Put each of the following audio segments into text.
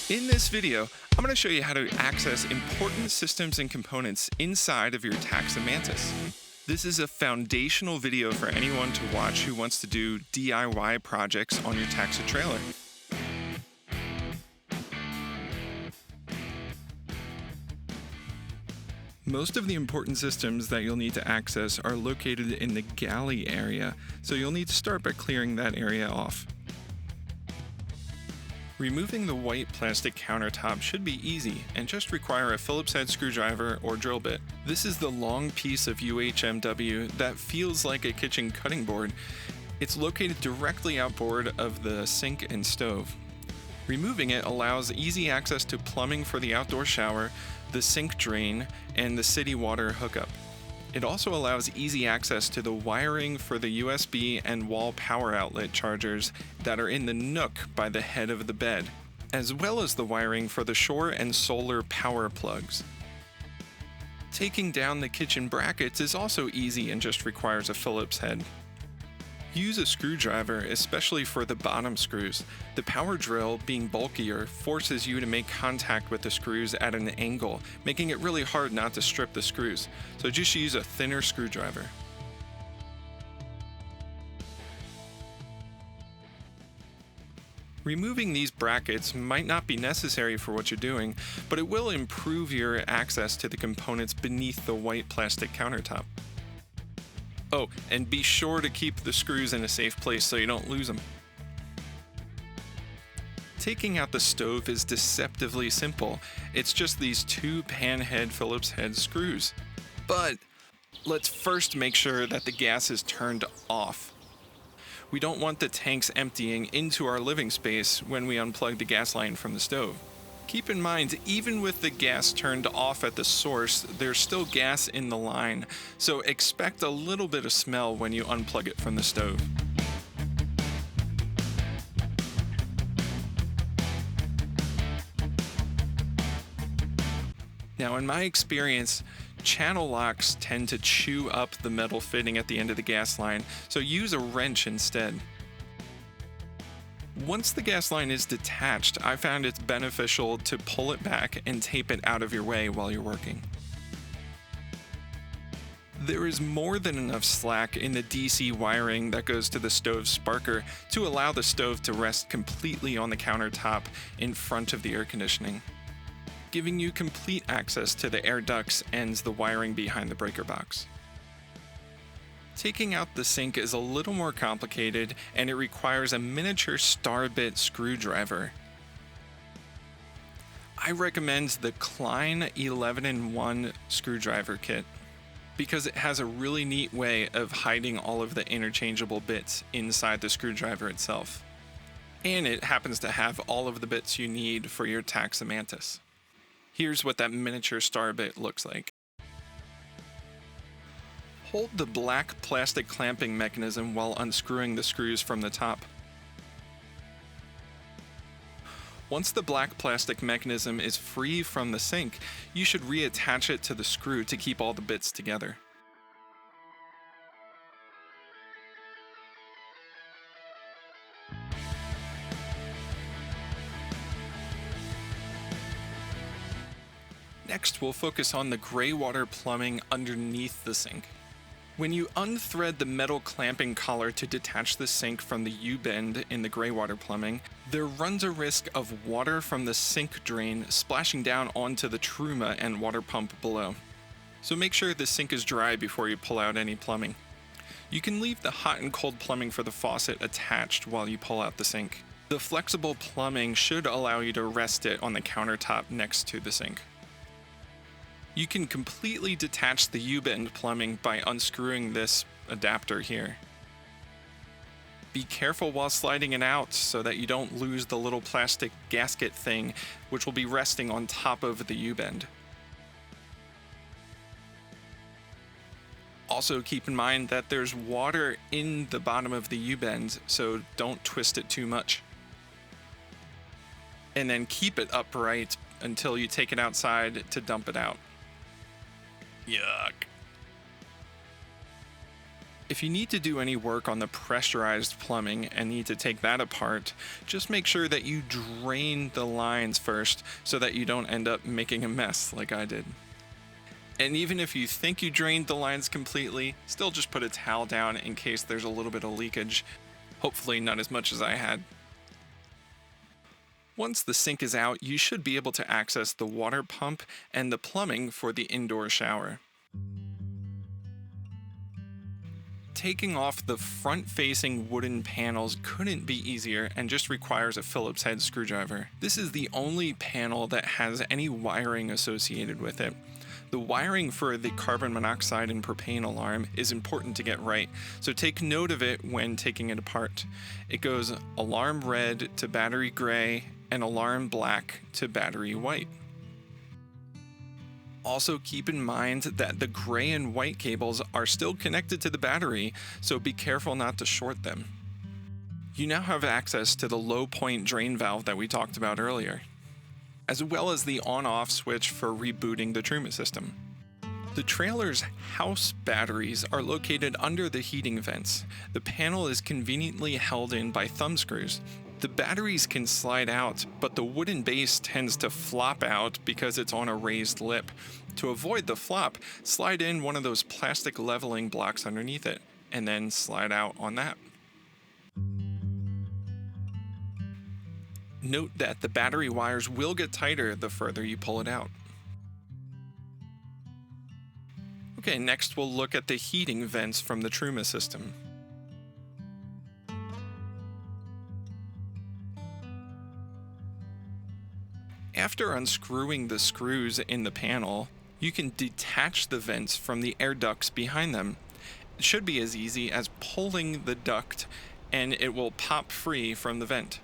In this video, I'm going to show you how to access important systems and components inside of your Taxa Mantis. This is a foundational video for anyone to watch who wants to do DIY projects on your Taxa trailer. Most of the important systems that you'll need to access are located in the galley area, so you'll need to start by clearing that area off. Removing the white plastic countertop should be easy and just require a Phillips head screwdriver or drill bit. This is the long piece of UHMW that feels like a kitchen cutting board. It's located directly outboard of the sink and stove. Removing it allows easy access to plumbing for the outdoor shower, the sink drain, and the city water hookup. It also allows easy access to the wiring for the USB and wall power outlet chargers that are in the nook by the head of the bed, as well as the wiring for the shore and solar power plugs. Taking down the kitchen brackets is also easy and just requires a Phillips head. Use a screwdriver, especially for the bottom screws. The power drill, being bulkier, forces you to make contact with the screws at an angle, making it really hard not to strip the screws. So just use a thinner screwdriver. Removing these brackets might not be necessary for what you're doing, but it will improve your access to the components beneath the white plastic countertop. Oh, and be sure to keep the screws in a safe place so you don't lose them. Taking out the stove is deceptively simple. It's just these two panhead Phillips head screws. But let's first make sure that the gas is turned off. We don't want the tanks emptying into our living space when we unplug the gas line from the stove. Keep in mind, even with the gas turned off at the source, there's still gas in the line, so expect a little bit of smell when you unplug it from the stove. Now, in my experience, channel locks tend to chew up the metal fitting at the end of the gas line, so use a wrench instead. Once the gas line is detached, I found it's beneficial to pull it back and tape it out of your way while you're working. There is more than enough slack in the DC wiring that goes to the stove sparker to allow the stove to rest completely on the countertop in front of the air conditioning, giving you complete access to the air ducts and the wiring behind the breaker box. Taking out the sink is a little more complicated, and it requires a miniature star bit screwdriver. I recommend the Klein 11-in-1 screwdriver kit because it has a really neat way of hiding all of the interchangeable bits inside the screwdriver itself. And it happens to have all of the bits you need for your Taxa Mantis. Here's what that miniature star bit looks like. Hold the black plastic clamping mechanism while unscrewing the screws from the top. Once the black plastic mechanism is free from the sink, you should reattach it to the screw to keep all the bits together. Next, we'll focus on the gray water plumbing underneath the sink. When you unthread the metal clamping collar to detach the sink from the U-bend in the gray water plumbing, there runs a risk of water from the sink drain splashing down onto the truma and water pump below. So make sure the sink is dry before you pull out any plumbing. You can leave the hot and cold plumbing for the faucet attached while you pull out the sink. The flexible plumbing should allow you to rest it on the countertop next to the sink. You can completely detach the U-bend plumbing by unscrewing this adapter here. Be careful while sliding it out so that you don't lose the little plastic gasket thing, which will be resting on top of the U-bend. Also keep in mind that there's water in the bottom of the U-bend, so don't twist it too much. And then keep it upright until you take it outside to dump it out. Yuck. If you need to do any work on the pressurized plumbing and need to take that apart, just make sure that you drain the lines first so that you don't end up making a mess like I did. And even if you think you drained the lines completely, still just put a towel down in case there's a little bit of leakage. Hopefully not as much as I had. Once the sink is out, you should be able to access the water pump and the plumbing for the indoor shower. Taking off the front-facing wooden panels couldn't be easier and just requires a Phillips head screwdriver. This is the only panel that has any wiring associated with it. The wiring for the carbon monoxide and propane alarm is important to get right, so take note of it when taking it apart. It goes alarm red to battery gray and alarm black to battery white. Also keep in mind that the gray and white cables are still connected to the battery, so be careful not to short them. You now have access to the low point drain valve that we talked about earlier, as well as the on-off switch for rebooting the Truma system. The trailer's house batteries are located under the heating vents. The panel is conveniently held in by thumb screws. The batteries can slide out, but the wooden base tends to flop out because it's on a raised lip. To avoid the flop, slide in one of those plastic leveling blocks underneath it, and then slide out on that. Note that the battery wires will get tighter the further you pull it out. Okay, next we'll look at the heating vents from the Truma system. After unscrewing the screws in the panel, you can detach the vents from the air ducts behind them. It should be as easy as pulling the duct and it will pop free from the vent.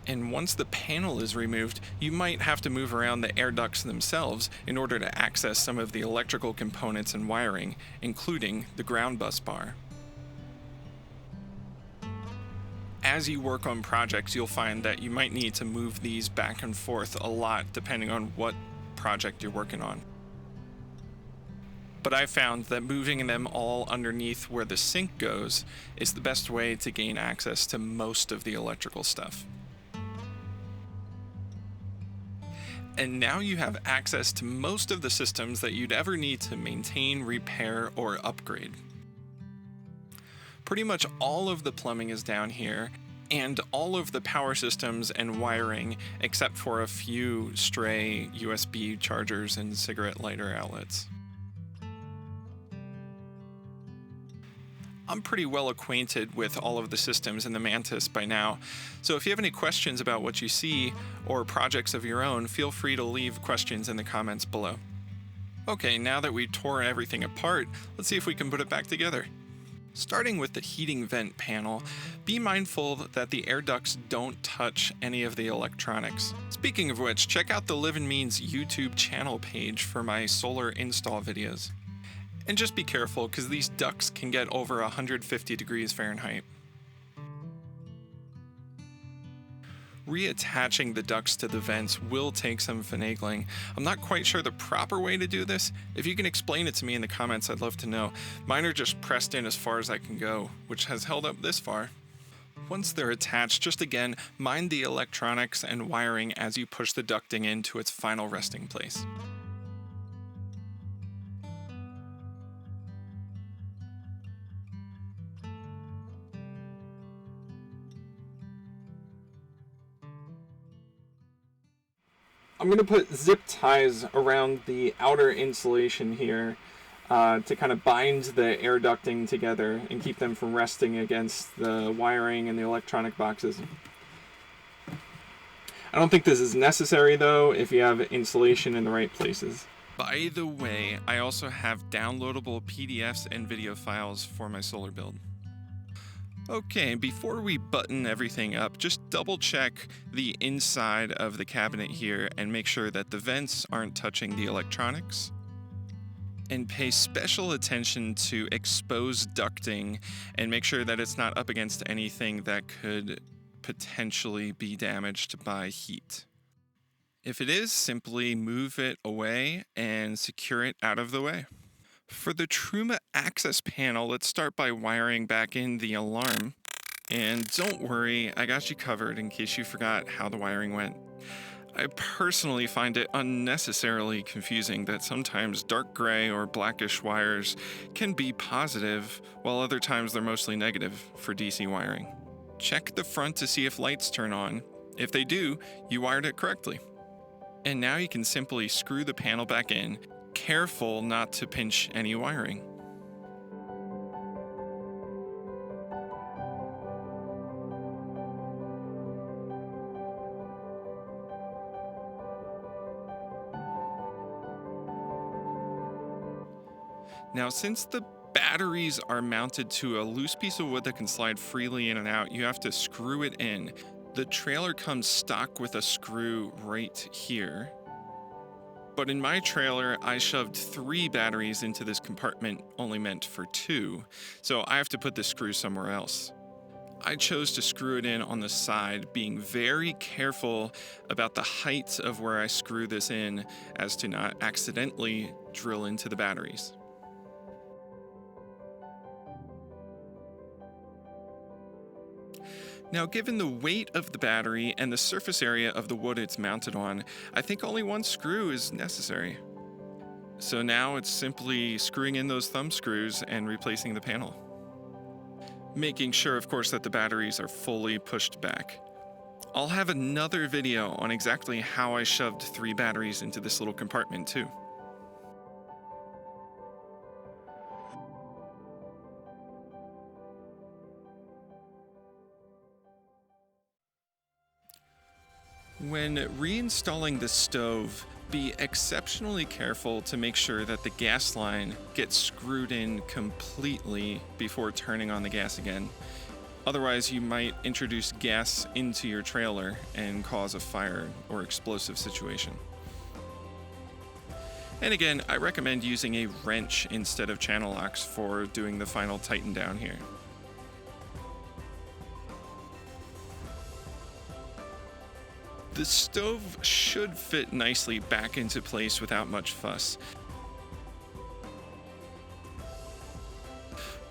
And once the panel is removed, you might have to move around the air ducts themselves in order to access some of the electrical components and wiring, including the ground bus bar. As you work on projects, you'll find that you might need to move these back and forth a lot depending on what project you're working on. But I found that moving them all underneath where the sink goes is the best way to gain access to most of the electrical stuff. And now you have access to most of the systems that you'd ever need to maintain, repair, or upgrade. Pretty much all of the plumbing is down here, and all of the power systems and wiring, except for a few stray USB chargers and cigarette lighter outlets. I'm pretty well acquainted with all of the systems in the Mantis by now, so if you have any questions about what you see or projects of your own, feel free to leave questions in the comments below. Okay, now that we tore everything apart, let's see if we can put it back together. Starting with the heating vent panel, be mindful that the air ducts don't touch any of the electronics. Speaking of which, check out the Live and Means YouTube channel page for my solar install videos. And just be careful, because these ducts can get over 150 degrees Fahrenheit. Reattaching the ducts to the vents will take some finagling. I'm not quite sure the proper way to do this. If you can explain it to me in the comments, I'd love to know. Mine are just pressed in as far as I can go, which has held up this far. Once they're attached, just again, mind the electronics and wiring as you push the ducting into its final resting place. I'm going to put zip ties around the outer insulation here to kind of bind the air ducting together and keep them from resting against the wiring and the electronic boxes. I don't think this is necessary though if you have insulation in the right places. By the way, I also have downloadable PDFs and video files for my solar build. Okay, before we button everything up, just double check the inside of the cabinet here and make sure that the vents aren't touching the electronics. And pay special attention to exposed ducting and make sure that it's not up against anything that could potentially be damaged by heat. If it is, simply move it away and secure it out of the way. For the Truma access panel, let's start by wiring back in the alarm. And don't worry, I got you covered in case you forgot how the wiring went. I personally find it unnecessarily confusing that sometimes dark gray or blackish wires can be positive, while other times they're mostly negative for DC wiring. Check the front to see if lights turn on. If they do, you wired it correctly. And now you can simply screw the panel back in, careful not to pinch any wiring. Now, since the batteries are mounted to a loose piece of wood that can slide freely in and out, you have to screw it in. The trailer comes stock with a screw right here. But in my trailer, I shoved 3 batteries into this compartment only meant for 2, so I have to put the screw somewhere else. I chose to screw it in on the side, being very careful about the height of where I screw this in as to not accidentally drill into the batteries. Now, given the weight of the battery and the surface area of the wood it's mounted on, I think only 1 screw is necessary. So now it's simply screwing in those thumb screws and replacing the panel. Making sure, of course, that the batteries are fully pushed back. I'll have another video on exactly how I shoved 3 batteries into this little compartment too. When reinstalling the stove, be exceptionally careful to make sure that the gas line gets screwed in completely before turning on the gas again. Otherwise, you might introduce gas into your trailer and cause a fire or explosive situation. And again, I recommend using a wrench instead of channel locks for doing the final tighten down here. The stove should fit nicely back into place without much fuss.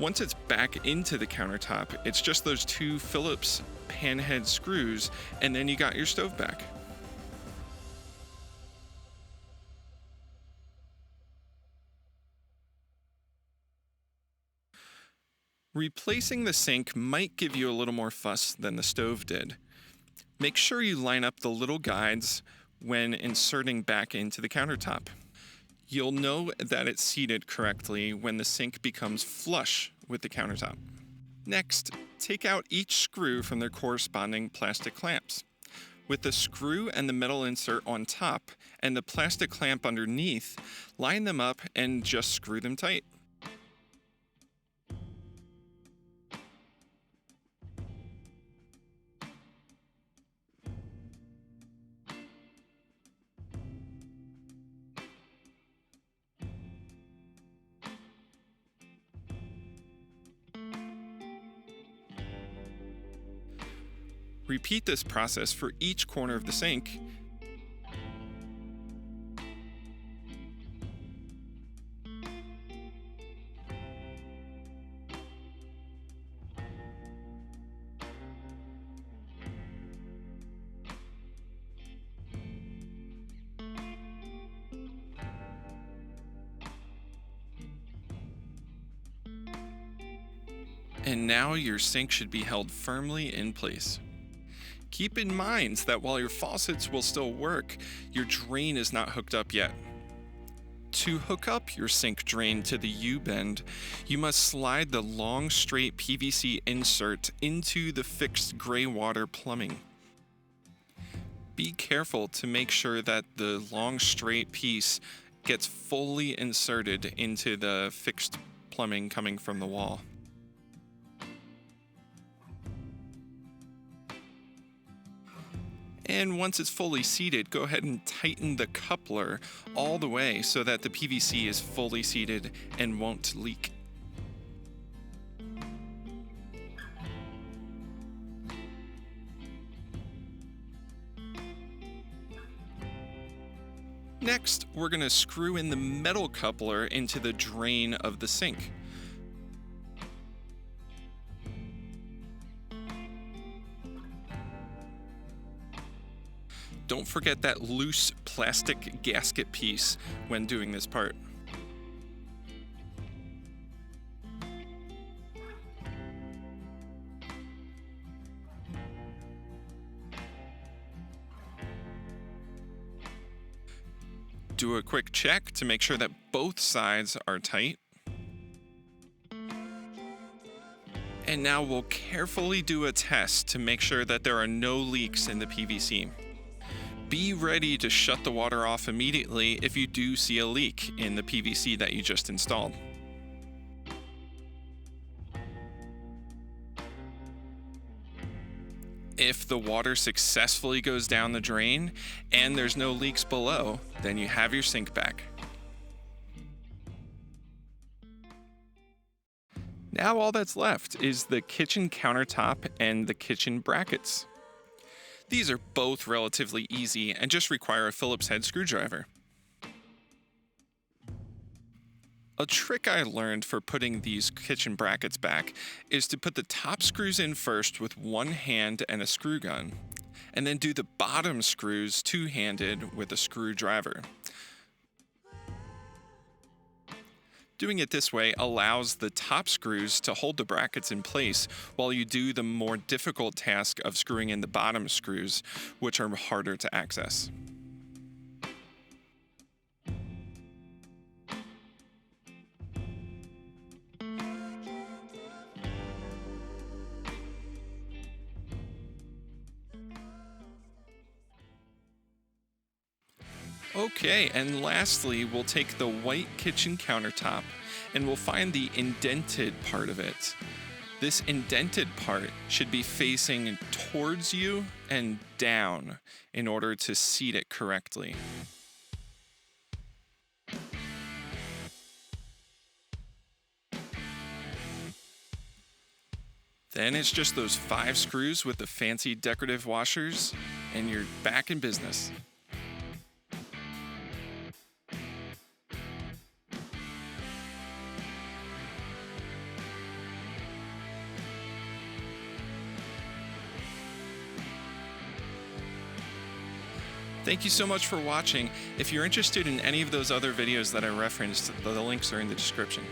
Once it's back into the countertop, it's just those 2 Phillips panhead screws, and then you got your stove back. Replacing the sink might give you a little more fuss than the stove did. Make sure you line up the little guides when inserting back into the countertop. You'll know that it's seated correctly when the sink becomes flush with the countertop. Next, take out each screw from their corresponding plastic clamps. With the screw and the metal insert on top and the plastic clamp underneath, line them up and just screw them tight. Repeat this process for each corner of the sink. And now your sink should be held firmly in place. Keep in mind that while your faucets will still work, your drain is not hooked up yet. To hook up your sink drain to the U-bend, you must slide the long straight PVC insert into the fixed gray water plumbing. Be careful to make sure that the long straight piece gets fully inserted into the fixed plumbing coming from the wall. And once it's fully seated, go ahead and tighten the coupler all the way so that the PVC is fully seated and won't leak. Next, we're going to screw in the metal coupler into the drain of the sink. Don't forget that loose plastic gasket piece when doing this part. Do a quick check to make sure that both sides are tight. And now we'll carefully do a test to make sure that there are no leaks in the PVC. Be ready to shut the water off immediately if you do see a leak in the PVC that you just installed. If the water successfully goes down the drain and there's no leaks below, then you have your sink back. Now all that's left is the kitchen countertop and the kitchen brackets. These are both relatively easy and just require a Phillips head screwdriver. A trick I learned for putting these kitchen brackets back is to put the top screws in first with one hand and a screw gun, and then do the bottom screws two-handed with a screwdriver. Doing it this way allows the top screws to hold the brackets in place while you do the more difficult task of screwing in the bottom screws, which are harder to access. Okay, and lastly, we'll take the white kitchen countertop and we'll find the indented part of it. This indented part should be facing towards you and down in order to seat it correctly. Then it's just those 5 screws with the fancy decorative washers, and you're back in business. Thank you so much for watching. If you're interested in any of those other videos that I referenced, the links are in the description.